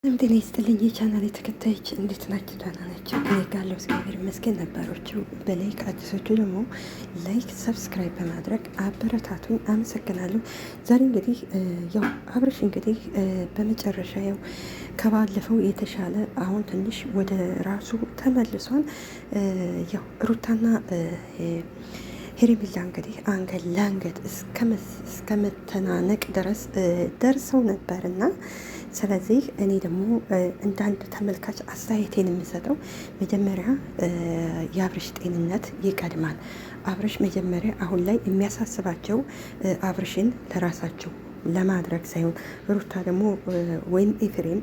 ጤና ይስጥልኝ የቻናል ተከታዮች እንዴት ናችሁ? ደህና ናቸው። እኔ ጋለው እግዚአብሔር ይመስገን። ነባሮቹ በላይክ አዲሶቹ ደግሞ ላይክ ሰብስክራይብ በማድረግ አበረታቱኝ። አመሰግናለሁ። ዛሬ እንግዲህ ያው አብርሽ እንግዲህ በመጨረሻ ያው ከባለፈው የተሻለ አሁን ትንሽ ወደ ራሱ ተመልሷል። ያው ሩታና ሄርሜላ እንግዲህ አንገት ለአንገት እስከ መተናነቅ ድረስ ደርሰው ነበርና ስለዚህ እኔ ደግሞ እንዳንድ ተመልካች አስተያየቴን የምሰጠው መጀመሪያ የአብርሽ ጤንነት ይቀድማል። አብርሽ መጀመሪያ አሁን ላይ የሚያሳስባቸው አብርሽን ለራሳቸው ለማድረግ ሳይሆን ሩታ ደግሞ ወይም ኤፍሬም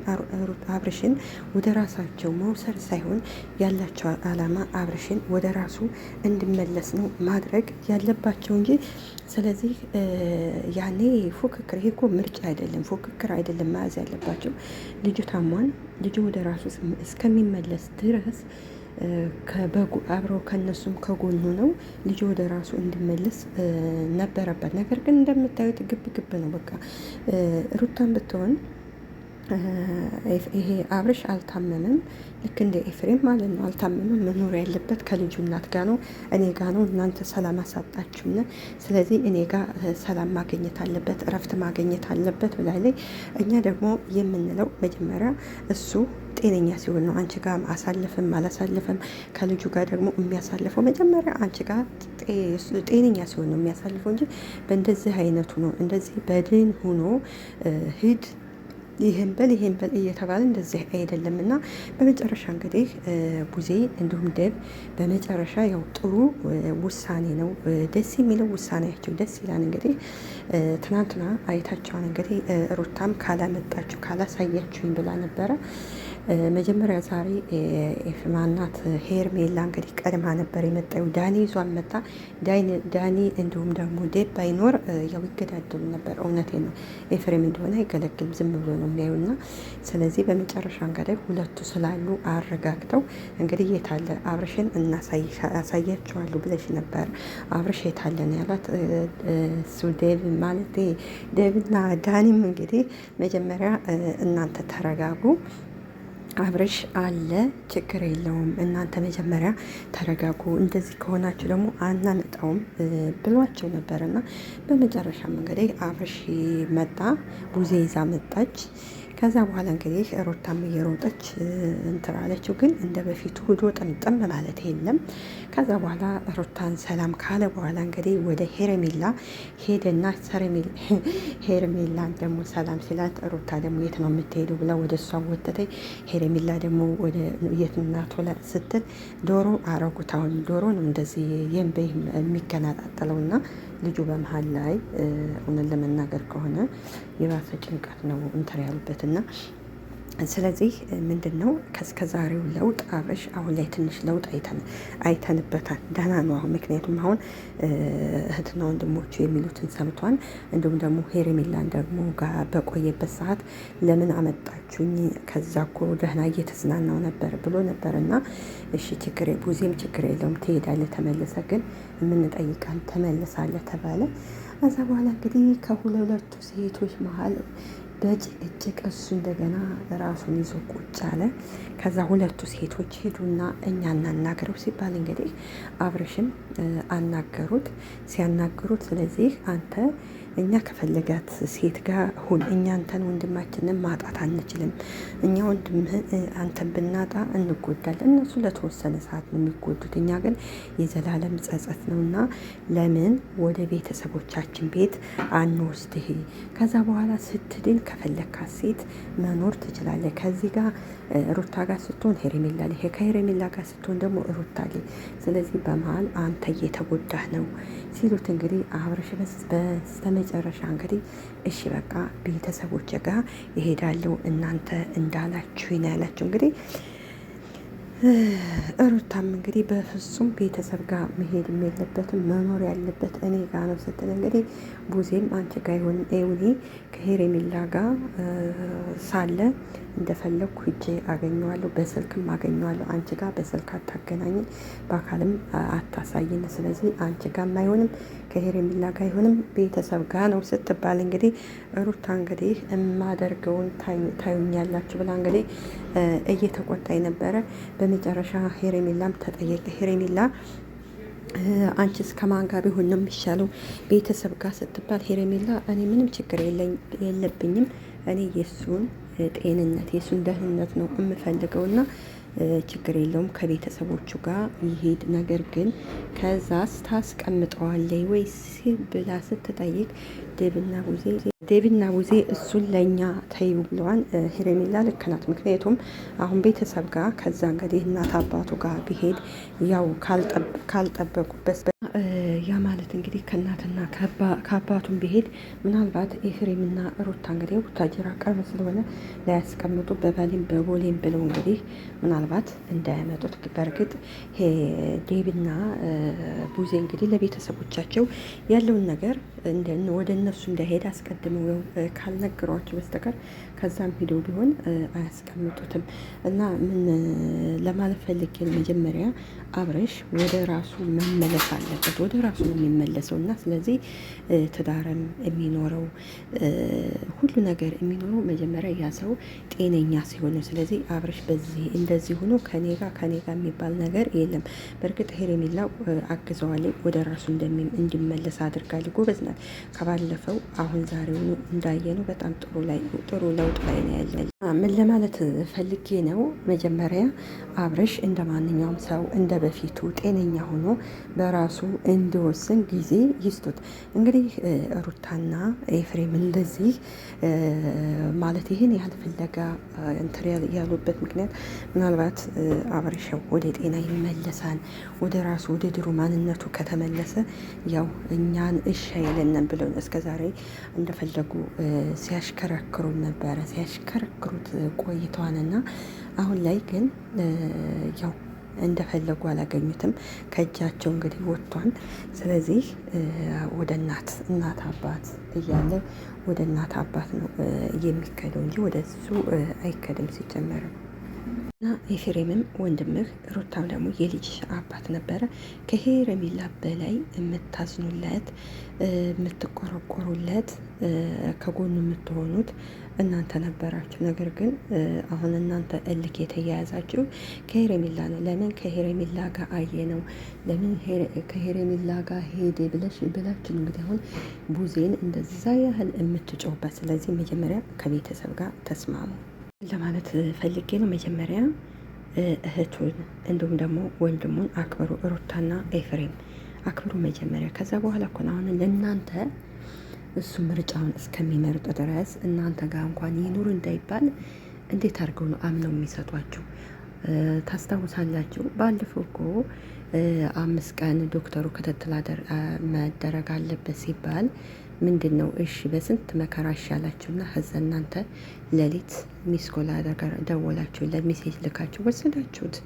አብርሽን ወደ ራሳቸው መውሰድ ሳይሆን ያላቸው አላማ አብርሽን ወደ ራሱ እንዲመለስ ነው ማድረግ ያለባቸው እንጂ ስለዚህ ያኔ ፉክክር ይሄ እኮ ምርጫ አይደለም፣ ፉክክር አይደለም መያዝ ያለባቸው። ልጁ ታሟን ልጁ ወደ ራሱ እስከሚመለስ ድረስ ከበጉ አብረው ከነሱም ከጎኑ ነው ልጁ ወደ ራሱ እንዲመለስ ነበረበት። ነገር ግን እንደምታዩት ግብ ግብ ነው። በቃ ሩታን ብትሆን ይሄ አብርሽ አልታመምም፣ ልክ እንደ ኤፍሬም ማለት ነው። አልታመምም። መኖር ያለበት ከልጁ እናት ጋር ነው፣ እኔ ጋር ነው። እናንተ ሰላም አሳጣችሁና ስለዚህ እኔ ጋር ሰላም ማግኘት አለበት፣ እረፍት ማግኘት አለበት ብላለች። እኛ ደግሞ የምንለው መጀመሪያ እሱ ጤነኛ ሲሆን ነው። አንቺ ጋር አሳልፍም አላሳልፍም ከልጁ ጋር ደግሞ የሚያሳልፈው መጀመሪያ አንቺ ጋር ጤነኛ ሲሆን ነው የሚያሳልፈው እንጂ በእንደዚህ አይነቱ ነው እንደዚህ በድን ሆኖ ሂድ ይህን በል እየተባለ እንደዚህ አይደለም። እና በመጨረሻ እንግዲህ ቡዜ እንዲሁም ደብ በመጨረሻ ያው ጥሩ ውሳኔ ነው። ደስ የሚለው ውሳኔያቸው ደስ ይላል። እንግዲህ ትናንትና አይታቸዋን እንግዲህ ሩታም ካላመጣችሁ ካላሳያችሁኝ ብላ ነበረ። መጀመሪያ ዛሬ ማናት ሄርሜላ እንግዲህ ቀድማ ነበር የመጣው። ዳኒ ይዟን መጣ። ዳኒ እንዲሁም ደግሞ ዴብ ባይኖር ያው ይገዳደሉ ነበር። እውነቴን ነው። ኤፍሬም እንደሆነ አይገለግልም፣ ዝም ብሎ ነው የሚያዩና ስለዚህ በመጨረሻ እንግዲህ ሁለቱ ስላሉ አረጋግጠው እንግዲህ የታለ አብርሽን እናሳያቸዋለሁ ብለሽ ነበር። አብርሽ የታለ ነው ያሏት እሱ ዴቭ ማለት ዴቭና ዳኒም እንግዲህ መጀመሪያ እናንተ ተረጋጉ፣ አብርሽ አለ ችግር የለውም፣ እናንተ መጀመሪያ ተረጋጉ፣ እንደዚህ ከሆናችሁ ደግሞ አናመጣውም ብሏቸው ነበርና በመጨረሻም እንግዲህ አብርሽ መጣ፣ ቡዜ ይዛ መጣች። ከዛ በኋላ እንግዲህ ሩታም እየሮጠች እንትን አለችው። ግን እንደ በፊቱ ሂዶ ጥምጥም ማለት የለም። ከዛ በኋላ ሩታን ሰላም ካለ በኋላ እንግዲህ ወደ ሄርሜላ ሄደና ሄርሜላን ደግሞ ሰላም ሲላት ሩታ ደግሞ የት ነው የምትሄዱ ብላ ወደ እሷ ወተተኝ። ሄርሜላ ደግሞ ወደ የት እናት ስትል ዶሮ አረጉት። አሁን ዶሮ ነው እንደዚህ የንበይ የሚገናጣጠለውና ልጁ በመሀል ላይ እውነት ለመናገር ከሆነ የባሰ ጭንቀት ነው እንትን ያሉበትና ስለዚህ ምንድን ነው ከስከዛሬው ለውጥ አብርሽ አሁን ላይ ትንሽ ለውጥ አይተንበታል። ደህና ነው አሁን። ምክንያቱም አሁን እህትና ወንድሞቹ የሚሉትን ሰምቷል። እንዲሁም ደግሞ ሄርሜላን ደግሞ ጋር በቆየበት ሰዓት ለምን አመጣችሁኝ? ከዛ እኮ ደህና እየተዝናናው ነበር ብሎ ነበርና እሺ ችግር ቡዜም ችግር የለውም ትሄዳለህ፣ ተመለሰ ግን የምንጠይቃን ተመልሳለህ ተባለ። ከዛ በኋላ እንግዲህ ከሁለቱ ሴቶች መሀል በጭቅጭቅ እሱ እንደገና ራሱን ይዞ ቁጭ አለ። ከዛ ሁለቱ ሴቶች ሄዱና እኛ እናናገረው ሲባል እንግዲህ አብርሽን አናገሩት። ሲያናገሩት ስለዚህ አንተ እኛ ከፈለጋት ሴት ጋር ሁን፣ እኛ አንተን ወንድማችንን ማጣት አንችልም። እኛ ወንድምህን አንተን ብናጣ እንጎዳለን። እነሱ ለተወሰነ ሰዓት ነው የሚጎዱት፣ እኛ ግን የዘላለም ጸጸት ነውና ለምን ወደ ቤተሰቦቻችን ቤት አንወስድህ? ከዛ በኋላ ስትድን ከፈለካት ሴት መኖር ትችላለህ። ከዚህ ጋር ሩታ ጋር ስትሆን ሄርሜላ ላይ፣ ከሄርሜላ ጋር ስትሆን ደግሞ ሩታ ላይ። ስለዚህ በመሀል አንተ እየተጎዳህ ነው ሲሉት እንግዲህ አብርሽ በስተመጨረሻ እንግዲህ እሺ በቃ ቤተሰቦች ጋር ይሄዳለሁ እናንተ እንዳላችሁ ነው ያላቸው። እንግዲህ ሩታም እንግዲህ በፍጹም ቤተሰብ ጋር መሄድ የለበትም መኖር ያለበት እኔ ጋር ነው ስትል እንግዲህ ቡዜም አንቺ ጋር ይሁን ኤውኔ ከሄሬሚላ ጋር ሳለ እንደፈለግኩ ሂጄ አገኘዋለሁ፣ በስልክም አገኘዋለሁ። አንቺ ጋር በስልክ አታገናኝን፣ በአካልም አታሳይን። ስለዚህ አንቺ ጋር አይሆንም፣ ከሄሬሚላ ጋር አይሆንም፣ ቤተሰብ ጋር ነው ስትባል እንግዲህ ሩታ እንግዲህ የማደርገውን ታዩኛላችሁ ብላ እንግዲህ እየተቆጣኝ ነበረ። በመጨረሻ ሄሬሚላም ተጠየቀ። ሄሬሚላ አንቺስ ከማን ጋር ቢሆን ነው የሚሻለው ቤተሰብ ጋር ስትባል፣ ሄሬሚላ እኔ ምንም ችግር የለብኝም፣ እኔ የሱን ጤንነት የሱን ደህንነት ነው የምፈልገውና ችግር የለውም ከቤተሰቦቹ ጋር ይሄድ። ነገር ግን ከዛስ ታስቀምጠዋለይ ወይስ ብላ ስትጠይቅ ዴብና ቡዜ እሱን ለእኛ ተይው ብለዋል። ሄሬሚላ ልክ ናት። ምክንያቱም አሁን ቤተሰብ ጋር ከዛ እንግዲህ እናት አባቱ ጋር ቢሄድ ያው ካልጠበቁበት ያ ማለት እንግዲህ ከእናትና ከአባቱን ቢሄድ ምናልባት ኤፍሬምና ሩታ እንግዲህ ቡታጅራ ቅርብ ስለሆነ ላያስቀምጡ በባሌም በቦሌም ብለው እንግዲህ ምናልባት እንዳያመጡት። በእርግጥ ዴብና ቡዜ እንግዲህ ለቤተሰቦቻቸው ያለውን ነገር ወደ እነሱ እንዳይሄድ አስቀድመው ካልነገሯቸው በስተቀር ከዛም ሂደው ቢሆን አያስቀምጡትም። እና ምን ለማለት ፈልጌ መጀመሪያ አብረሽ ወደ ራሱ መመለስ አለበት። ወደ ራሱ ነው የሚመለሰው እና ስለዚህ ትዳርም የሚኖረው ሁሉ ነገር የሚኖረው መጀመሪያ ያ ሰው ጤነኛ ሲሆን ነው። ስለዚህ አብረሽ በዚህ እንደዚህ ሆኖ ከኔ ጋር የሚባል ነገር የለም። በእርግጥ ሄሬሚላ አግዘዋለች፣ ወደ ራሱ እንዲመለስ አድርጋለች። ጎበዝ ናት። ከባለፈው አሁን ዛሬውኑ እንዳየነው በጣም ጥሩ ለውጥ ላይ ነው ያለ። ምን ለማለት ፈልጌ ነው መጀመሪያ አብረሽ እንደ ማንኛውም ሰው እንደ በፊቱ ጤነኛ ሆኖ በራሱ እንዲወስን ጊዜ ይስጡት። እንግዲህ ሩታና ኤፍሬም እንደዚህ ማለት ይህን ያህል ፍለጋ እንትን ያሉበት ምክንያት ምናልባት አብረሸው ወደ ጤና ይመለሳል፣ ወደ ራሱ ወደ ድሮ ማንነቱ ከተመለሰ ያው እኛን እሺ አይለንም ብለው እስከዛሬ እንደፈለጉ ሲያሽከረክሩ ነበረ። ሲያሽከረክሩት ቆይተዋልና አሁን ላይ ግን ያው እንደፈለጉ አላገኙትም። ከእጃቸው እንግዲህ ወጥቷል። ስለዚህ ወደ እናት አባት እያለ ወደ እናት አባት ነው የሚከደው እንጂ ወደ እሱ አይከድም ሲጀመርም። እና ኤፍሬምም ወንድምህ ሩታም ደግሞ የልጅ አባት ነበረ። ከሄሬሚላ በላይ የምታዝኑለት የምትቆረቆሩለት ከጎኑ የምትሆኑት እናንተ ነበራችሁ። ነገር ግን አሁን እናንተ እልክ የተያያዛችሁ ከሄሬሚላ ነው። ለምን ከሄሬሚላ ጋር አየ ነው፣ ለምን ከሄሬሚላ ጋር ሄደ ብላችሁ እንግዲህ አሁን ቡዜን እንደዛ ያህል የምትጮውበት። ስለዚህ መጀመሪያ ከቤተሰብ ጋር ተስማሙ ለማለት ፈልጌ ነው። መጀመሪያ እህቱን እንዲሁም ደግሞ ወንድሙን አክብሩ። ሩታና ኤፍሬም አክብሩ መጀመሪያ። ከዛ በኋላ እኮ ነው አሁን ለእናንተ እሱ ምርጫውን እስከሚመርጥ ድረስ እናንተ ጋር እንኳን ይኑር እንዳይባል እንዴት አድርገው ነው አምነው የሚሰጧችሁ? ታስታውሳላችሁ ባለፈው እኮ 5 ቀን ዶክተሩ ክትትል መደረግ አለበት ሲባል ምንድን ነው እሺ በስንት መከራ አሻላችሁና ከዛ እናንተ ሌሊት ሚስኮላ ደወላችሁ፣ ለሜሴጅ ልካችሁ ወሰዳችሁት።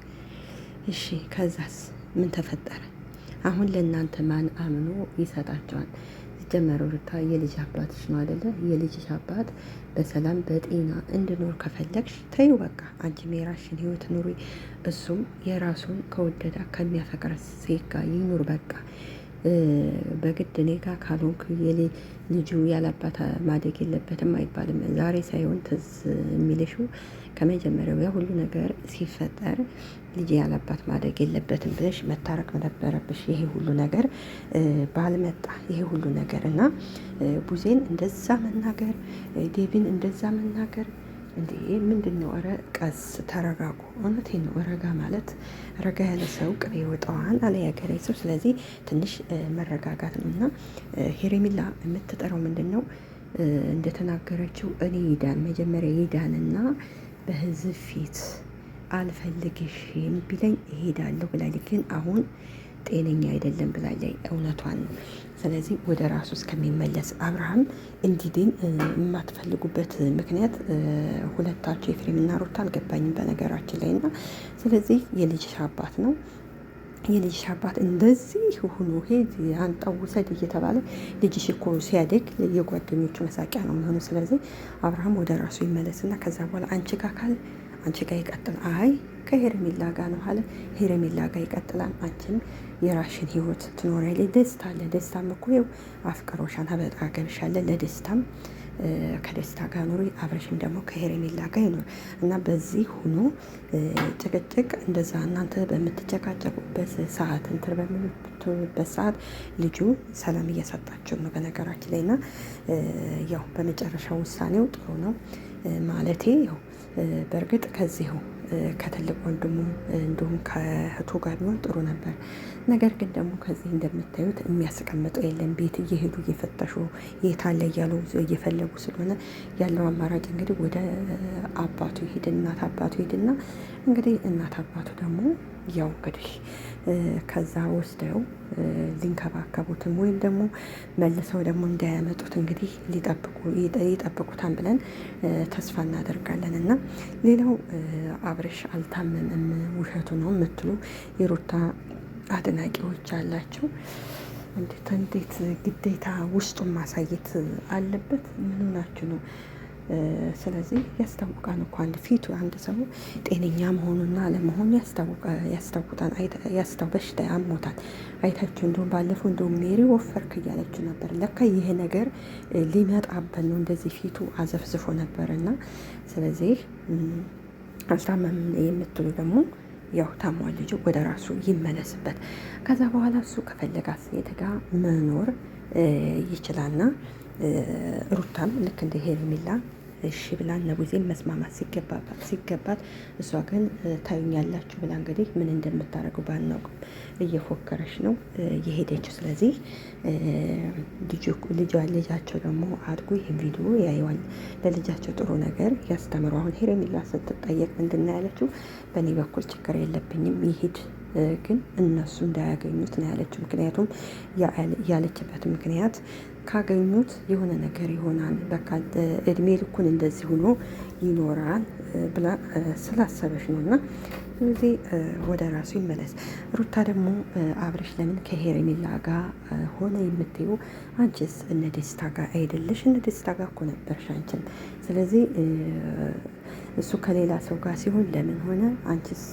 እሺ ከዛስ ምን ተፈጠረ? አሁን ለእናንተ ማን አምኖ ይሰጣቸዋል? ሲጀመር ሩታ የልጅ አባትሽ ነው አይደለ? የልጅሽ አባት በሰላም በጤና እንድኖር ከፈለግሽ ተዩ በቃ። አንቺም የራስሽን ህይወት ኑሪ፣ እሱም የራሱን ከወደዳ ከሚያፈቅር ሴት ጋር ይኑር በቃ። በግድ እኔ ጋር ካልሆንክ ልጁ ያላባት ማደግ የለበትም አይባልም። ዛሬ ሳይሆን ትዝ የሚልሽው ከመጀመሪያው ያ ሁሉ ነገር ሲፈጠር ልጅ ያላባት ማደግ የለበትም ብለሽ መታረቅ ነበረብሽ። ይሄ ሁሉ ነገር ባልመጣ ይሄ ሁሉ ነገር እና ቡዜን እንደዛ መናገር፣ ዴቪን እንደዛ መናገር እንዴ ምንድን ነው? ኧረ ቀስ ተረጋጉ። እውነቴን ነው። ረጋ ማለት ረጋ ያለ ሰው ቅቤ ይወጣዋል አለ ያገሬ ሰው። ስለዚህ ትንሽ መረጋጋት ነው እና ሄሬሚላ የምትጠራው ምንድን ነው እንደተናገረችው እኔ ይዳን መጀመሪያ ይዳንና በህዝብ ፊት አልፈልግሽም ቢለኝ እሄዳለሁ ብላለች። ግን አሁን ጤነኛ አይደለም ብላለች። እውነቷን ነው። ስለዚህ ወደ ራሱ እስከሚመለስ አብርሃም እንዲድን የማትፈልጉበት ምክንያት ሁለታቸው ኤፍሬምና ሩታ አልገባኝም በነገራችን ላይ እና ስለዚህ የልጅሽ አባት ነው የልጅሽ አባት እንደዚህ ሆኖ ሄድ አንጣው ውሰድ እየተባለ ልጅሽ እኮ ሲያድግ የጓደኞቹ መሳቂያ ነው የሚሆኑ። ስለዚህ አብርሃም ወደ ራሱ ይመለስና ከዛ በኋላ አንቺ ጋር ካለ አንቺ ጋር ይቀጥል። አይ ከሄርሜላ ጋር ነው አለ። ሄርሜላ ጋር ይቀጥላል። አንቺም የራሽን ህይወት ትኖሪያለሽ። ደስታ አለ። ደስታም እኮ ይኸው አፍቅሮሻን አበጣ ገብሻለ። ለደስታም ከደስታ ጋር ኑሪ። አብረሽም ደግሞ ከሄርሜላ ጋር ይኖር እና በዚህ ሆኖ ጭቅጭቅ እንደዛ እናንተ በምትጨቃጨቁበት ሰዓት እንትን በምትሉበት ሰዓት ልጁ ሰላም እየሰጣቸው ነው በነገራችን ላይ እና ያው በመጨረሻው ውሳኔው ጥሩ ነው ማለቴ ያው በእርግጥ ከዚሁ ከትልቅ ወንድሙ እንዲሁም ከእህቱ ጋር ቢሆን ጥሩ ነበር። ነገር ግን ደግሞ ከዚህ እንደምታዩት የሚያስቀምጠው የለም። ቤት እየሄዱ እየፈተሹ የት አለ እያሉ እየፈለጉ ስለሆነ ያለው አማራጭ እንግዲህ ወደ አባቱ ይሄድ እናት አባቱ ይሄድና እንግዲህ እናት አባቱ ደግሞ ያው እንግዲህ ከዛ ወስደው ሊንከባከቡትም ወይም ደግሞ መልሰው ደግሞ እንዳያመጡት እንግዲህ ይጠብቁታን ብለን ተስፋ እናደርጋለን። እና ሌላው አብርሽ አልታመመም ውሸቱ ነው የምትሉ የሩታ አድናቂዎች አላቸው። እንዴት ግዴታ ውስጡን ማሳየት አለበት? ምን ሆናችሁ ነው? ስለዚህ ያስታውቃል እኮ አንድ ፊቱ አንድ ሰው ጤነኛ መሆኑና አለመሆኑ ያስታውቃል። በሽታ አሞታል። አይታችሁ እንደውም ባለፈው እንደውም ሜሪ ወፈርክ እያለችው ነበር። ለካ ይሄ ነገር ሊመጣበት ነው። እንደዚህ ፊቱ አዘፍዝፎ ነበር እና ስለዚህ አልታመም የምትሉ ደግሞ ያው ታሟል ልጁ ወደ ራሱ ይመለስበት። ከዛ በኋላ እሱ ከፈለጋት ሴት ጋር መኖር ይችላልና ሩታም ልክ እንደ ሄርሜላ እሺ ብላ ነቡዜን መስማማት ሲገባት እሷ ግን ታዩኛላችሁ ብላ እንግዲህ ምን እንደምታደርገው ባናውቅም እየፎከረች ነው የሄደችው። ስለዚህ ልጃቸው ደግሞ አድጎ ይህን ቪዲዮ ያየዋል። ለልጃቸው ጥሩ ነገር ያስተምሩ። አሁን ሄርሜላ ስትጠየቅ ምንድን ነው ያለችው? በእኔ በኩል ችግር የለብኝም ይሄድ ግን እነሱ እንዳያገኙት ነው ያለችው። ምክንያቱም ያለችበት ምክንያት ካገኙት የሆነ ነገር ይሆናል፣ በቃ እድሜ ልኩን እንደዚህ ሆኖ ይኖራል ብላ ስላሰበች ነው። እና ስለዚህ ወደ ራሱ ይመለስ። ሩታ ደግሞ አብርሽ ለምን ከሄርሜላ ጋር ሆነ የምትዩ? አንቺስ እነ ደስታ ጋር አይደለሽ? እነ ደስታ ጋር እኮ ነበርሽ አንቺን። ስለዚህ እሱ ከሌላ ሰው ጋር ሲሆን ለምን ሆነ? አንቺስ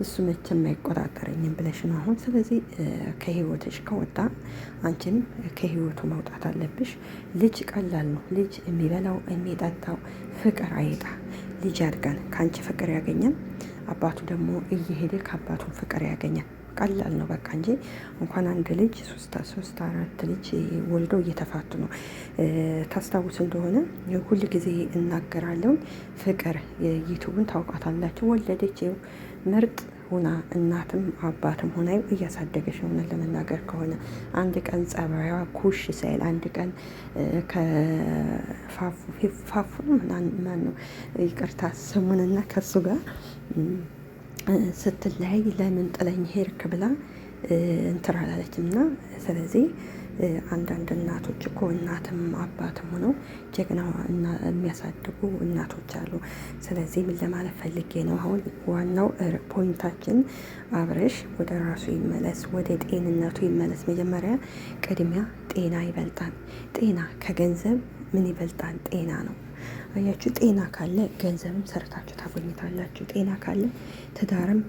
እሱ መቼም አይቆጣጠረኝም ብለሽ ነው አሁን። ስለዚህ ከህይወትሽ ከወጣ አንቺንም ከህይወቱ መውጣት አለብሽ። ልጅ ቀላል ነው። ልጅ የሚበላው የሚጠጣው ፍቅር አይጣ። ልጅ ያድጋል፣ ከአንቺ ፍቅር ያገኛል። አባቱ ደግሞ እየሄደ ከአባቱን ፍቅር ያገኛል። ቀላል ነው በቃ እንጂ እንኳን አንድ ልጅ ሶስት አራት ልጅ ወልደው እየተፋቱ ነው። ታስታውስ እንደሆነ ሁል ጊዜ እናገራለሁ። ፍቅር ዩቱብን ታውቃታላችሁ። ወለደች ምርጥ ሁና እናትም አባትም ሆና እያሳደገች ነው። ለመናገር ከሆነ አንድ ቀን ጸባይዋ ኩሽ ሳይል አንድ ቀን ከፋፉ ማን ነው ይቅርታ ስሙንና ከሱ ጋር ስትለያይ ለምን ጥለኝ ሄድክ ብላ እንትን አላለችም። እና ስለዚህ አንዳንድ እናቶች እኮ እናትም አባትም ሆነው ጀግና የሚያሳድጉ እናቶች አሉ። ስለዚህ ምን ለማለት ፈልጌ ነው፣ አሁን ዋናው ፖይንታችን አብርሽ ወደ ራሱ ይመለስ፣ ወደ ጤንነቱ ይመለስ። መጀመሪያ ቅድሚያ ጤና ይበልጣል። ጤና ከገንዘብ ምን ይበልጣል? ጤና ነው። አያችሁ፣ ጤና ካለ ገንዘብም ሰርታችሁ ታገኝታላችሁ። ጤና ካለ ትዳርም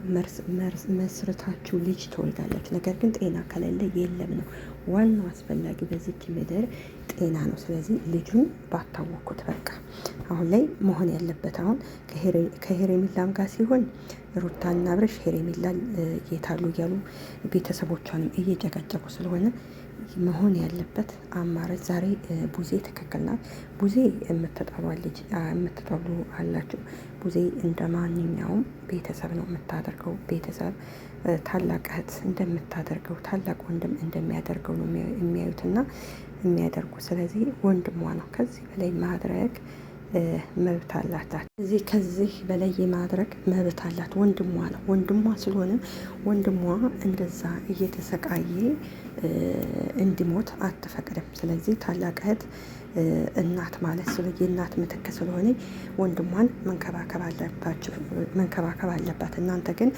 መስርታችሁ ልጅ ትወልዳላችሁ። ነገር ግን ጤና ከሌለ የለም ነው። ዋናው አስፈላጊ በዚች ምድር ጤና ነው። ስለዚህ ልጁን ባታወቁት በቃ አሁን ላይ መሆን ያለበት አሁን ከሄርሜላም ጋር ሲሆን ሩታና አብርሽ ሄርሜላን የታሉ እያሉ ቤተሰቦቿንም እየጨቀጨቁ ስለሆነ መሆን ያለበት አማራጭ ዛሬ ቡዜ ትክክል ናት። ቡዜ የምትጠሉ አላችሁ። ቡዜ እንደ ማንኛውም ቤተሰብ ነው የምታደርገው። ቤተሰብ ታላቅ እህት እንደምታደርገው ታላቅ ወንድም እንደሚያደርገው ነው የሚያዩትና የሚያደርጉ። ስለዚህ ወንድሟ ነው። ከዚህ በላይ ማድረግ መብት አላት። እዚህ ከዚህ በላይ የማድረግ መብት አላት። ወንድሟ ነው። ወንድሟ ስለሆነ ወንድሟ እንደዛ እየተሰቃየ እንዲሞት አትፈቅድም። ስለዚህ ታላቅ እህት እናት ማለት የእናት ምትክ ስለሆነ ወንድሟን መንከባከብ አለባት። እናንተ ግን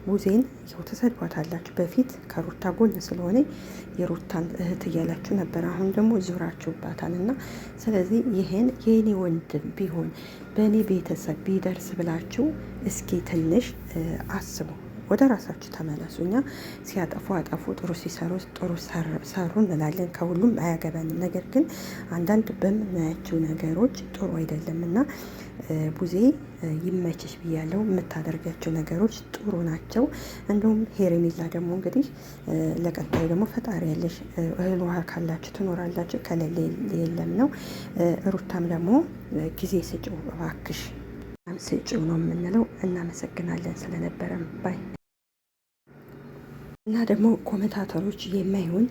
ቡዜን ይኸው ተሰድቧታላችሁ። በፊት ከሩታ ጎን ስለሆነ የሩታን እህት እያላችሁ ነበር። አሁን ደግሞ ዙራችሁባታል እና ስለዚህ ይሄን የኔ ወንድም ቢሆን በእኔ ቤተሰብ ቢደርስ ብላችሁ እስኪ ትንሽ አስቡ። ወደ ራሳችሁ ተመለሱ። እኛ ሲያጠፉ አጠፉ፣ ጥሩ ሲሰሩ ጥሩ ሰሩ እንላለን። ከሁሉም አያገባንም። ነገር ግን አንዳንድ በምናያቸው ነገሮች ጥሩ አይደለም እና ቡዜ ይመችሽ ብያለው። የምታደርጋቸው ነገሮች ጥሩ ናቸው። እንዲሁም ሄሬሜላ ደግሞ እንግዲህ ለቀጣዩ ደግሞ ፈጣሪ ያለሽ እህል ውሃ ካላችሁ ትኖራላችሁ፣ ከሌለ የለም ነው። ሩታም ደግሞ ጊዜ ስጭው እባክሽ ስጭው ነው የምንለው። እናመሰግናለን ስለነበረን ባይ እና ደግሞ ኮሜንታተሮች የማይሆን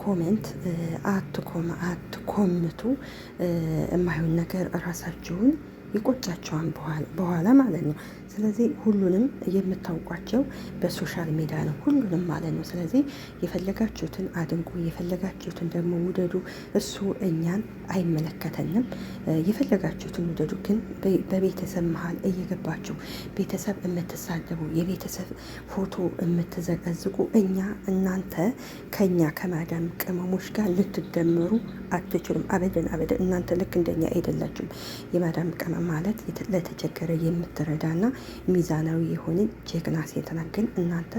ኮሜንት አትኮምቱ። የማይሆን ነገር እራሳችሁን ይቆጫቸዋል በኋላ ማለት ነው። ስለዚህ ሁሉንም የምታውቋቸው በሶሻል ሚዲያ ነው፣ ሁሉንም ማለት ነው። ስለዚህ የፈለጋችሁትን አድንቁ፣ የፈለጋችሁትን ደግሞ ውደዱ። እሱ እኛን አይመለከተንም። የፈለጋችሁትን ውደዱ። ግን በቤተሰብ መሀል እየገባችሁ ቤተሰብ የምትሳደቡ፣ የቤተሰብ ፎቶ የምትዘቀዝቁ እናንተ ከኛ ከማዳም ቅመሞች ጋር ልትደመሩ አትችሉም። አበደን አበደን። እናንተ ልክ እንደኛ አይደላችሁም። የማዳም ቅመም ማለት ለተቸገረ የምትረዳና ሚዛናዊ የሆነ ጀግና ሴት ናት። ግን እናንተ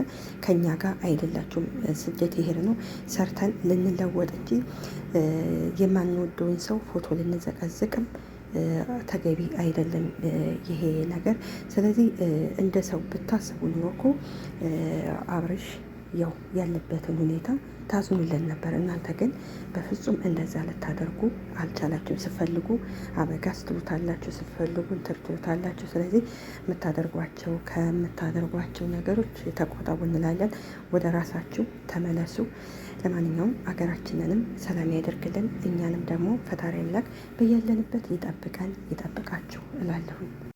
ከኛ ጋር አይደላችሁም። ስደት ይሄድ ነው ሰርተን ልንለወጥ እንጂ የማንወደውን ሰው ፎቶ ልንዘቀዝቅም ተገቢ አይደለም ይሄ ነገር። ስለዚህ እንደ ሰው ብታስቡ ኑሮ እኮ አብርሽ ያው ያለበትን ሁኔታ ታዝኑለን ነበር። እናንተ ግን በፍጹም እንደዛ ልታደርጉ አልቻላችሁም። ስፈልጉ አበጋዝ ትሉታላችሁ፣ ስፈልጉ ትሉታላችሁ። ስለዚህ ከምታደርጓቸው ነገሮች ተቆጠቡ እንላለን። ወደ ራሳችሁ ተመለሱ። ለማንኛውም ሀገራችንንም ሰላም ያደርግልን፣ እኛንም ደግሞ ፈጣሪ አምላክ በያለንበት ይጠብቀን ይጠብቃችሁ እላለሁ።